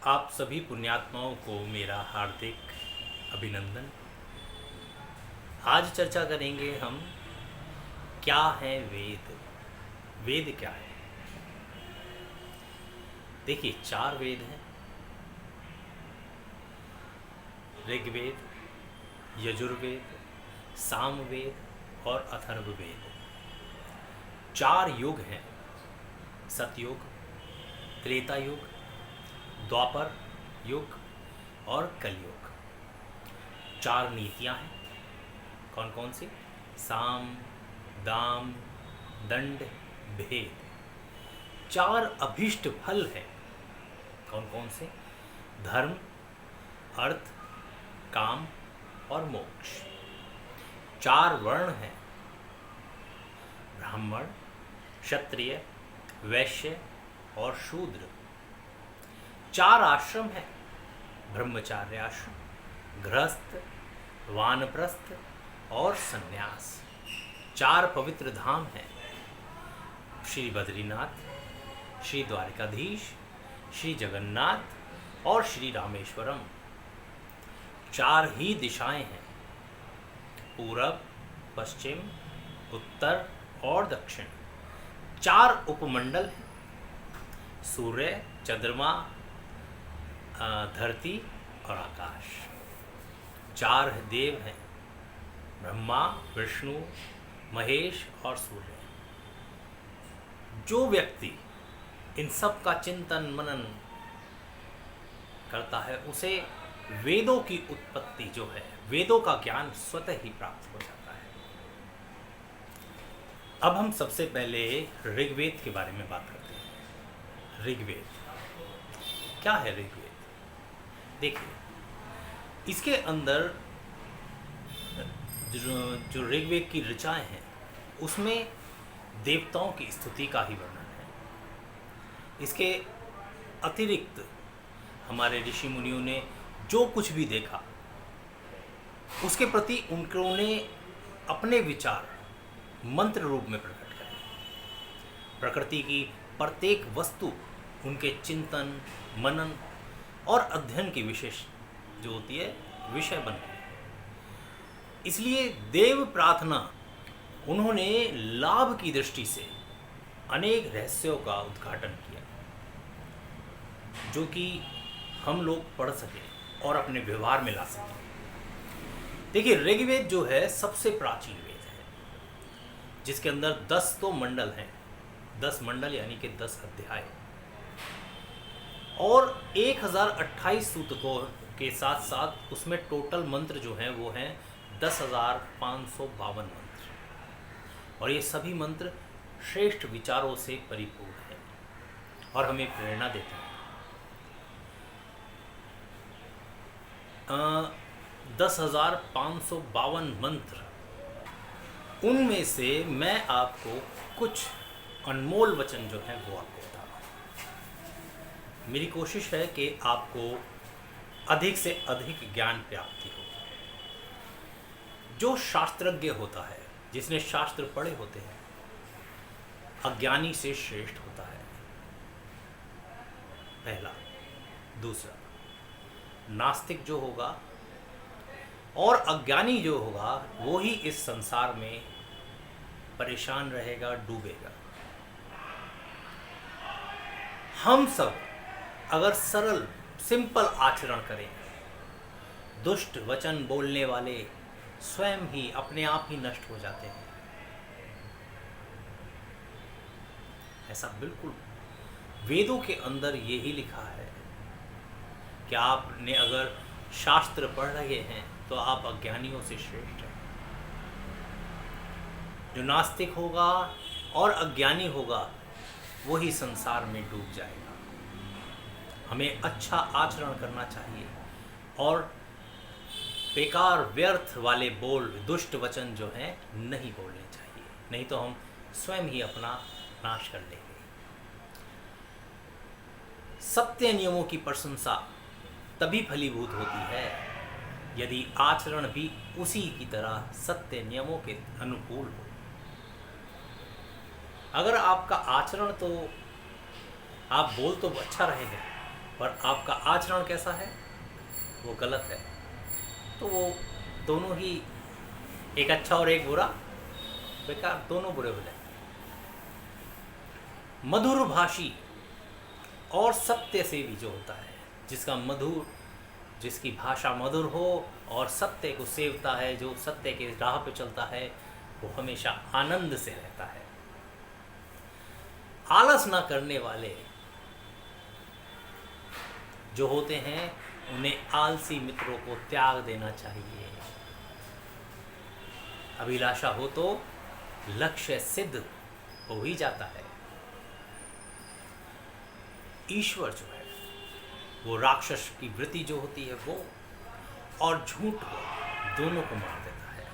आप सभी पुण्यात्माओं को मेरा हार्दिक अभिनंदन। आज चर्चा करेंगे हम क्या है वेद। वेद क्या है? देखिए, 4 वेद हैं। ऋग्वेद, यजुर्वेद, सामवेद और अथर्ववेद। 4 युग हैं: सतयुग, त्रेता युग, द्वापर युग और कलयुग। 4 नीतियां हैं। कौन कौन सी? साम, दाम, दंड, भेद। 4 अभीष्ट फल हैं। कौन कौन से? धर्म, अर्थ, काम और मोक्ष। 4 वर्ण हैं: ब्राह्मण, क्षत्रिय, वैश्य और शूद्र। 4 आश्रम हैं: ब्रह्मचार्य आश्रम, गृहस्थ, वानप्रस्थ और सन्यास। 4 पवित्र धाम हैं: श्री बद्रीनाथ, श्री द्वारकाधीश, श्री जगन्नाथ और श्री रामेश्वरम। 4 ही दिशाएं हैं: पूरब, पश्चिम, उत्तर और दक्षिण। 4 उपमंडल हैं: सूर्य, चंद्रमा, धरती और आकाश। 4 देव हैं: ब्रह्मा, विष्णु, महेश और सूर्य। जो व्यक्ति इन सब का चिंतन मनन करता है उसे वेदों की उत्पत्ति जो है, वेदों का ज्ञान स्वतः ही प्राप्त हो जाता है। अब हम सबसे पहले ऋग्वेद के बारे में बात करते हैं। ऋग्वेद क्या है? ऋग्वेद देखिए, इसके अंदर जो ऋग्वेद की ऋचाएं हैं उसमें देवताओं की स्तुति का ही वर्णन है। इसके अतिरिक्त हमारे ऋषि मुनियों ने जो कुछ भी देखा उसके प्रति उन्होंने अपने विचार मंत्र रूप में प्रकट करे। प्रकृति की प्रत्येक वस्तु उनके चिंतन, मनन और अध्ययन की विशेष जो होती है विषय बन गई। इसलिए देव प्रार्थना उन्होंने लाभ की दृष्टि से अनेक रहस्यों का उद्घाटन किया जो कि हम लोग पढ़ सकें और अपने व्यवहार में ला सकें। देखिए, ऋग्वेद जो है सबसे प्राचीन वेद है, जिसके अंदर 10 तो मंडल हैं। 10 मंडल यानी कि 10 अध्याय और 1028 सूतकों के साथ साथ उसमें टोटल मंत्र जो हैं वो हैं 10,552 मंत्र। और ये सभी मंत्र श्रेष्ठ विचारों से परिपूर्ण हैं और हमें प्रेरणा देते हैं। 10,552 मंत्र, उनमें से मैं आपको कुछ अनमोल वचन जो हैं वो आपको बता रहा हूँ। मेरी कोशिश है कि आपको अधिक से अधिक ज्ञान प्राप्ति हो। जो शास्त्रज्ञ होता है, जिसने शास्त्र पढ़े होते हैं, अज्ञानी से श्रेष्ठ होता है, पहला। दूसरा, नास्तिक जो होगा और अज्ञानी जो होगा वो ही इस संसार में परेशान रहेगा, डूबेगा। हम सब अगर सरल सिंपल आचरण करें, दुष्ट वचन बोलने वाले स्वयं ही अपने आप ही नष्ट हो जाते हैं। ऐसा बिल्कुल वेदों के अंदर यही लिखा है कि आपने अगर शास्त्र पढ़ रहे हैं तो आप अज्ञानियों से श्रेष्ठ हैं। जो नास्तिक होगा और अज्ञानी होगा वही संसार में डूब जाएगा। हमें अच्छा आचरण करना चाहिए और बेकार व्यर्थ वाले बोल, दुष्ट वचन जो हैं नहीं बोलने चाहिए, नहीं तो हम स्वयं ही अपना नाश कर लेंगे। सत्य नियमों की प्रशंसा तभी फलीभूत होती है यदि आचरण भी उसी की तरह सत्य नियमों के अनुकूल हो। अगर आपका आचरण तो आप बोल तो अच्छा रहेगा पर आपका आचरण कैसा है वो गलत है, तो वो दोनों ही, एक अच्छा और एक बुरा, बेकार, दोनों बुरे हो जाएंगे। मधुर भाषी और सत्य सेवी जो होता है, जिसकी भाषा मधुर हो और सत्य को सेवता है, जो सत्य के राह पे चलता है, वो हमेशा आनंद से रहता है। आलस ना करने वाले जो होते हैं, उन्हें आलसी मित्रों को त्याग देना चाहिए। अभिलाषा हो तो लक्ष्य सिद्ध हो ही जाता है। ईश्वर जो है वो राक्षस की वृत्ति जो होती है वो और झूठ को दोनों को मार देता है,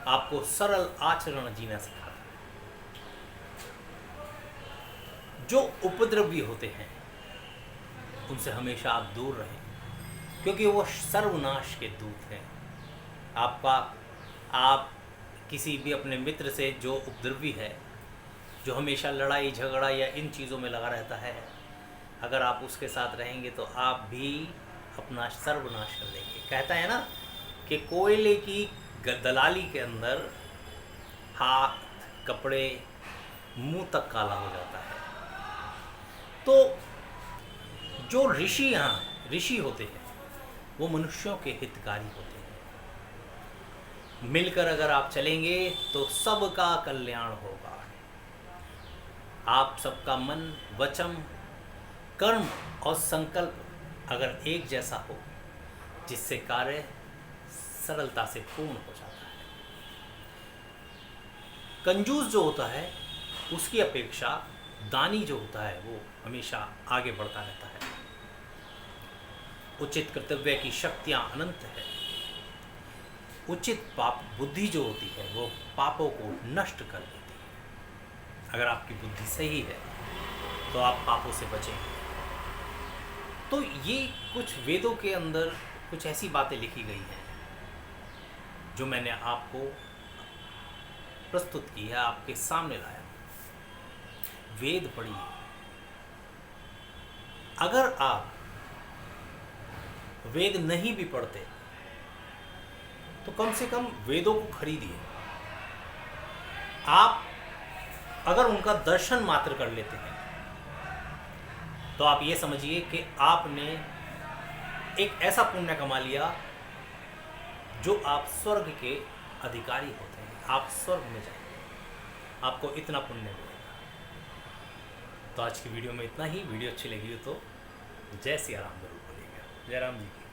आपको सरल आचरण जीना सिखाता है। जो उपद्रवी होते हैं उनसे हमेशा आप दूर रहें, क्योंकि वो सर्वनाश के दूत हैं। आप किसी भी अपने मित्र से जो उपद्रवी है, जो हमेशा लड़ाई झगड़ा या इन चीज़ों में लगा रहता है, अगर आप उसके साथ रहेंगे तो आप भी अपना सर्वनाश कर देंगे। कहता है ना कि कोयले की दलाली के अंदर हाथ, कपड़े, मुंह तक काला हो जाता है। तो जो ऋषि होते हैं वो मनुष्यों के हितकारी होते हैं। मिलकर अगर आप चलेंगे तो सबका कल्याण होगा। आप सबका मन, वचन, कर्म और संकल्प अगर एक जैसा हो, जिससे कार्य सरलता से पूर्ण हो जाता है। कंजूस जो होता है उसकी अपेक्षा दानी जो होता है वो हमेशा आगे बढ़ता रहता है। उचित कर्तव्य की शक्तियां अनंत है। उचित पाप बुद्धि जो होती है वो पापों को नष्ट कर देती है। अगर आपकी बुद्धि सही है तो आप पापों से बचेंगे। तो ये कुछ वेदों के अंदर कुछ ऐसी बातें लिखी गई हैं जो मैंने आपको प्रस्तुत की है, आपके सामने लाया। वेद पढ़िए। अगर आप वेद नहीं भी पढ़ते तो कम से कम वेदों को खरीदिए। आप अगर उनका दर्शन मात्र कर लेते हैं तो आप ये समझिए कि आपने एक ऐसा पुण्य कमा लिया जो आप स्वर्ग के अधिकारी होते हैं। आप स्वर्ग में जाएंगे, आपको इतना पुण्य मिलेगा। तो आज की वीडियो में इतना ही। वीडियो अच्छी लगी हो तो जय सिया राम जरूर बोलिएगा। जय राम जी की।